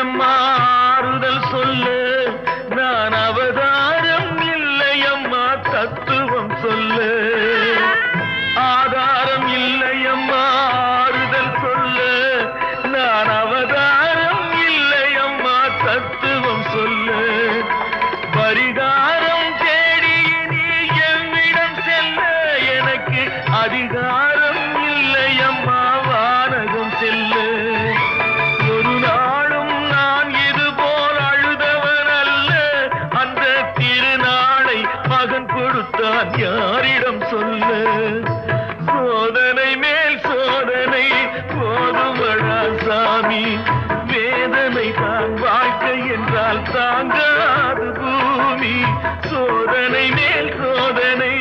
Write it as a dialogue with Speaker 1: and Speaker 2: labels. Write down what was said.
Speaker 1: இல்லையம்மா ஆறுதல் சொல்லு நான் அவதாரம் இல்லையம்மா தத்துவம் சொல்லு ஆதாரம் இல்லையம்மா ஆறுதல் சொல்லு நான் அவதாரம் இல்லையம்மா தத்துவம் சொல்லு பரிகாரம் தேடி நீ என்னிடம் செல்ல எனக்கு அதிகாரம் இல்லையம்மா வானகம் செல்லு ஒரு நாளும் நான் இது போல் அழுதவன் அல்ல அந்த திருநாளை மகன் கொடுத்தான் யாரிடம் சொல்லு சோதனை மேல் சோதனை போதுமடா சாமி வேதனை தான் வாழ்க்கை என்றால் தாங்காது பூமி சோதனை மேல் சோதனை